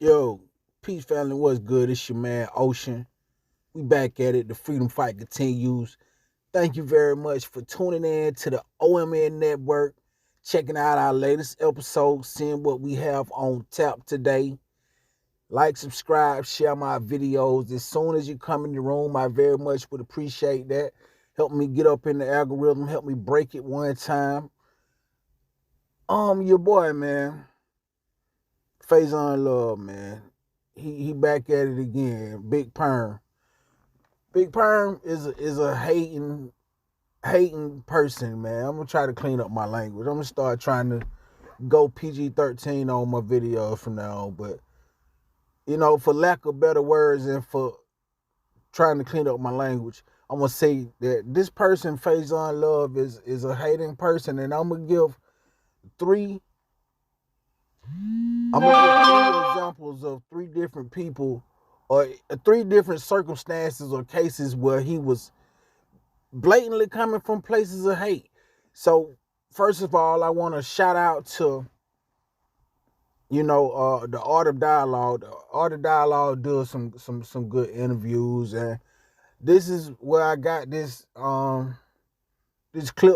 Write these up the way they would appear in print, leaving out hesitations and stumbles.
Yo, peace family, what's good? It's your man Ocean. We back at it. The freedom fight continues. Thank you very much for tuning in to the OMN network, checking out our latest episode, seeing what we have on tap today. Like, subscribe, share my videos. As soon as you come in the room, I very much would appreciate that. Help me get up in the algorithm, help me break it one time. Your boy, man. Faizon Love, man. He back at it again. Big Perm. Big Perm is a hating person, man. I'm gonna try to clean up my language. I'm gonna start trying to go PG-13 on my videos from now on. But for lack of better words and for trying to clean up my language, I'm gonna say that this person, Faizon Love, is a hating person, and three. I'm gonna give three examples of three different people or three different circumstances or cases where he was blatantly coming from places of hate. So first of all, I want to shout out to the Art of Dialogue. The Art of Dialogue does some good interviews, and this is where I got this clip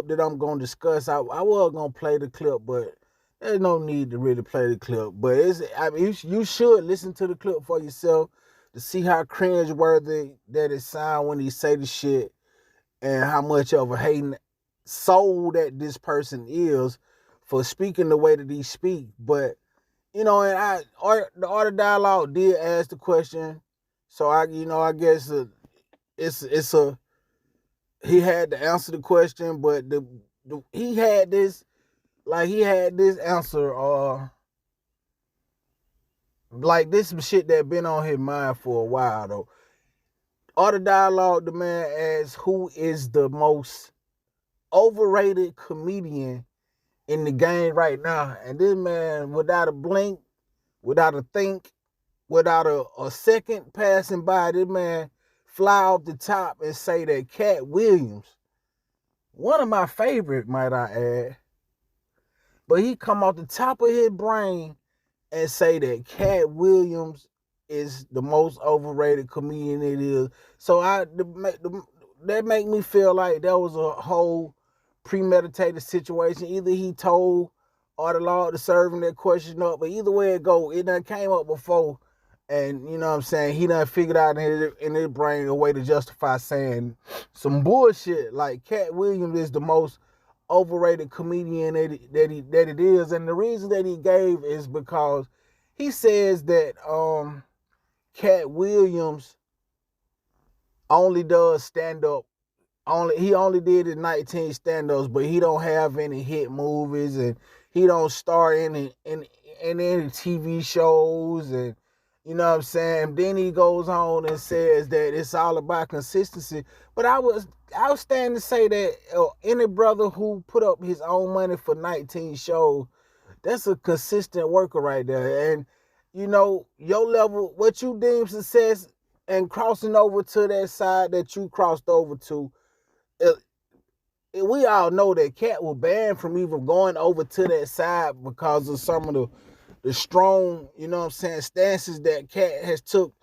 that I'm gonna discuss. I was gonna play the clip, but there's no need to really play the clip. But you should listen to the clip for yourself to see how cringe-worthy that it sound when he say the shit and how much of a hating soul that this person is for speaking the way that he speak. But and the Art of Dialogue did ask the question, so I guess it's a he had to answer the question, but he had this answer, like this some shit that been on his mind for a while though. Art of Dialogue, the man asks, who is the most overrated comedian in the game right now? And this man, without a blink, without a think, without a second passing by, this man fly off the top and say that Katt Williams, one of my favorite, might I add, but he come off the top of his brain and say that Katt Williams is the most overrated comedian it is. So that make me feel like that was a whole premeditated situation. Either he told Art of Law to serve him that question up, but either way it go, it done came up before, and you know what I'm saying, he done figured out in his brain a way to justify saying some bullshit like Katt Williams is the most overrated comedian that it is. And the reason that he gave is because he says that Katt Williams only does stand up. He only did his 19 stand-ups, but he don't have any hit movies, and he don't star in any TV shows, and you know what I'm saying. Then he goes on and says that it's all about consistency. But I was stand to say that any brother who put up his own money for 19 shows, that's a consistent worker right there. And your level, what you deem success, and crossing over to that side that you crossed over to, we all know that Katt was banned from even going over to that side because of some of the strong, stances that Katt has took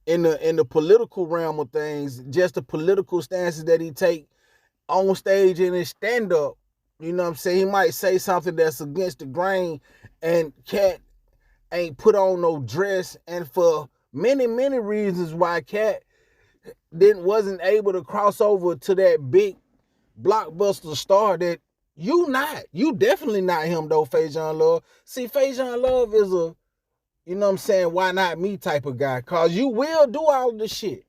in the political realm of things. Just the political stances that he take on stage in his stand-up. You know what I'm saying? He might say something that's against the grain, and Katt ain't put on no dress. And for many, many reasons why Katt wasn't able to cross over to that big blockbuster star that you definitely not him though, Faizon Love. See, Faizon Love is a, why not me type of guy, cause you will do all of the shit.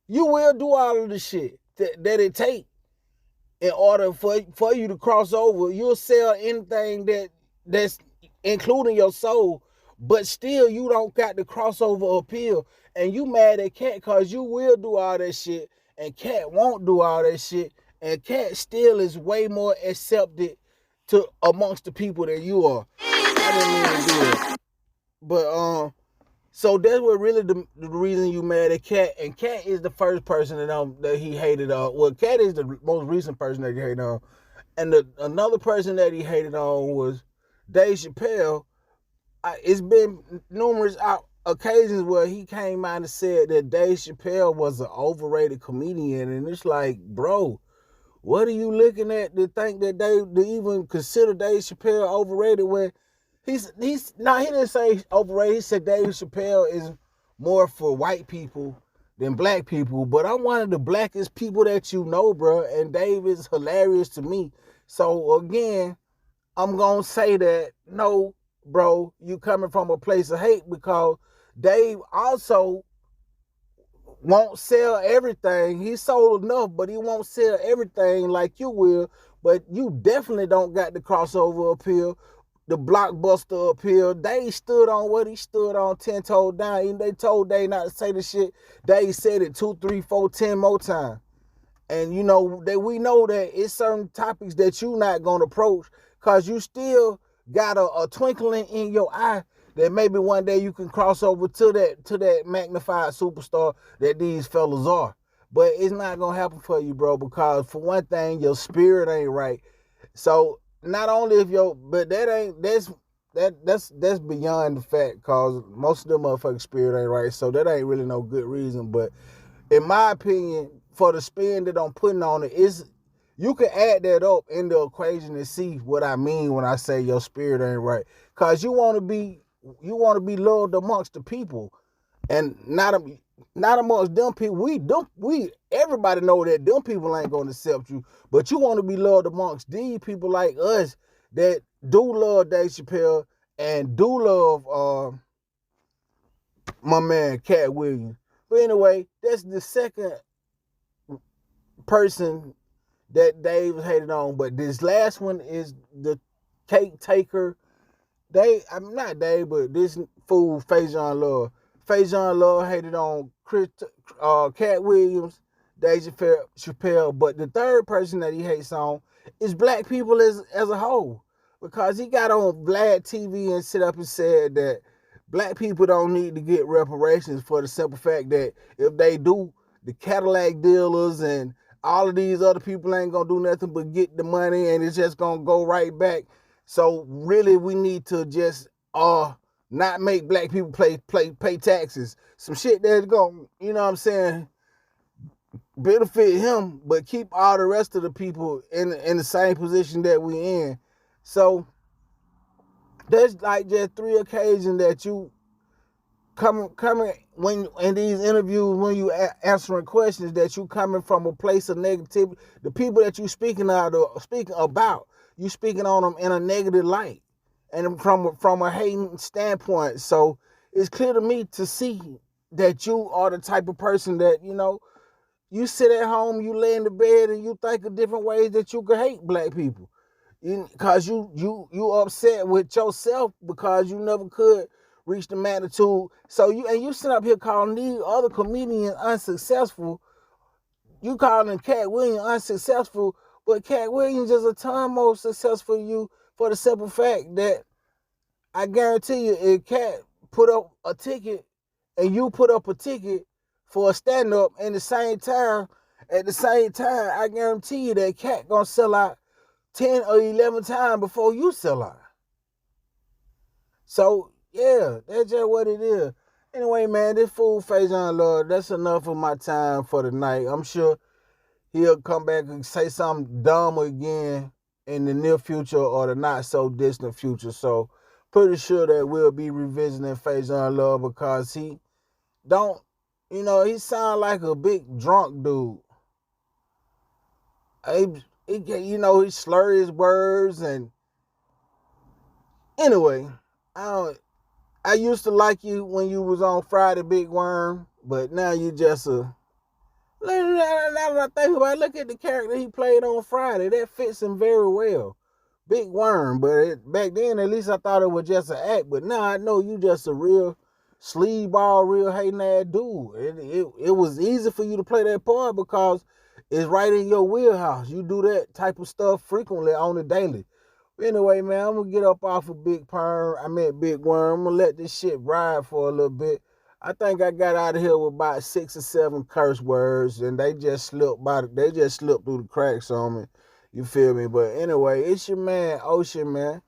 You will do all of the shit that it take in order for you to cross over. You'll sell anything that's including your soul, but still you don't got the crossover appeal. And you mad at Katt cause you will do all that shit, and Katt won't do all that shit. And Katt still is way more accepted to amongst the people than you are. I didn't mean to do it. But so that's what really the reason you mad at Katt. And Katt is the first person that he hated on. Well, Katt is the most recent person that he hated on. And another person that he hated on was Dave Chappelle. it's been numerous occasions where he came out and said that Dave Chappelle was an overrated comedian, and it's like, bro, what are you looking at to think that to even consider Dave Chappelle overrated when he didn't say overrated. He said Dave Chappelle is more for white people than black people, but I'm one of the blackest people that you know, bro, and Dave is hilarious to me. So again, I'm gonna say that no, bro, you coming from a place of hate because Dave also won't sell everything. He sold enough, but he won't sell everything like you will. But you definitely don't got the crossover appeal, the blockbuster appeal. Dave stood on what he stood on 10 toes down. Even they told Dave not to say the shit. Dave said it 2, 3, 4, 10 more times. And you know that we know that it's certain topics that you not gonna approach because you still got a twinkling in your eye that maybe one day you can cross over to that magnified superstar that these fellas are. But it's not gonna happen for you, bro, because for one thing, your spirit ain't right. So not only if your but that's beyond the fact, cause most of them motherfucking spirit ain't right. So that ain't really no good reason. But in my opinion, for the spin that I'm putting on it, is you can add that up in the equation and see what I mean when I say your spirit ain't right. Cause you want to be loved amongst the people, and not amongst them people. We everybody know that them people ain't gonna accept you, but you want to be loved amongst these people like us that do love Dave Chappelle and do love my man Katt Williams. But anyway, that's the second person that Dave hated on. But this last one is the cake taker. I'm not Dave, but this fool Faizon Love. Faizon Love hated on Katt Williams, Dave Chappelle. But the third person that he hates on is black people as a whole. Because he got on Vlad TV and sit up and said that black people don't need to get reparations for the simple fact that if they do, the Cadillac dealers and all of these other people ain't gonna do nothing but get the money and it's just gonna go right back. So really we need to just not make black people pay taxes. Some shit that's gonna, you know what I'm saying, benefit him, but keep all the rest of the people in the same position that we in. So there's like just 3 occasions that you coming when in these interviews when you answering questions that you coming from a place of negativity. The people that you speaking about, you speaking on them in a negative light and from a hating standpoint. So it's clear to me to see that you are the type of person that, you know, you sit at home, you lay in the bed and you think of different ways that you could hate black people. Because you upset with yourself because you never could reach the magnitude. So you sit up here calling these other comedians unsuccessful. You calling Katt Williams unsuccessful, but Katt Williams is a ton more successful than you for the simple fact that I guarantee you, if Katt put up a ticket and you put up a ticket for a stand-up at the same time, I guarantee you that Katt gonna sell out 10 or 11 times before you sell out. So, yeah, that's just what it is. Anyway, man, this fool Faizon Love, that's enough of my time for the night. I'm sure he'll come back and say something dumb again in the near future or the not so distant future. So, pretty sure that we'll be revisiting Faizon Love because he don't, you know, he sound like a big drunk dude. You know, he slur his words and anyway, I used to like you when you was on Friday Big Worm, but now you just a. Now that I think about it, look at the character he played on Friday. That fits him very well. Big Worm, but back then at least I thought it was just an act. But now I know you just a real sleazeball, real hating ass dude. It was easy for you to play that part because it's right in your wheelhouse. You do that type of stuff frequently on the daily. Anyway, man, I'm gonna get up off of Big Worm. I'm gonna let this shit ride for a little bit. I think I got out of here with about 6 or 7 curse words, and they just slipped through the cracks on me. You feel me? But anyway, it's your man, Ocean, man.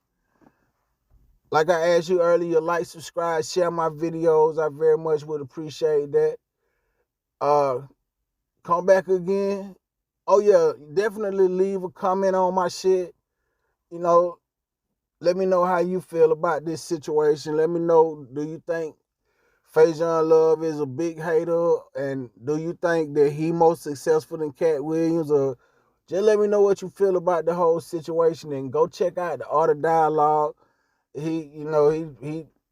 Like I asked you earlier, like, subscribe, share my videos. I very much would appreciate that. Come back again. Oh yeah, definitely leave a comment on my shit. You know, let me know how you feel about this situation. Let me know, do you think Faizon Love is a big hater? And do you think that he more successful than Katt Williams? Or just let me know what you feel about the whole situation, and go check out the Art of Dialogue. He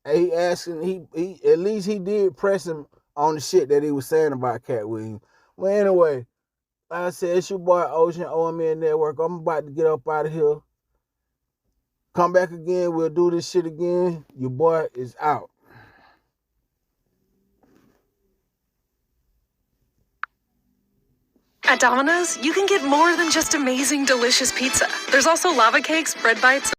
asking, he at least he did press him on the shit that he was saying about Katt Williams. Well, anyway, like I said, it's your boy Ocean, omnnetwork. I'm about to get up out of here. Come back again. We'll do this shit again. Your boy is out. At Domino's, you can get more than just amazing, delicious pizza. There's also lava cakes, bread bites,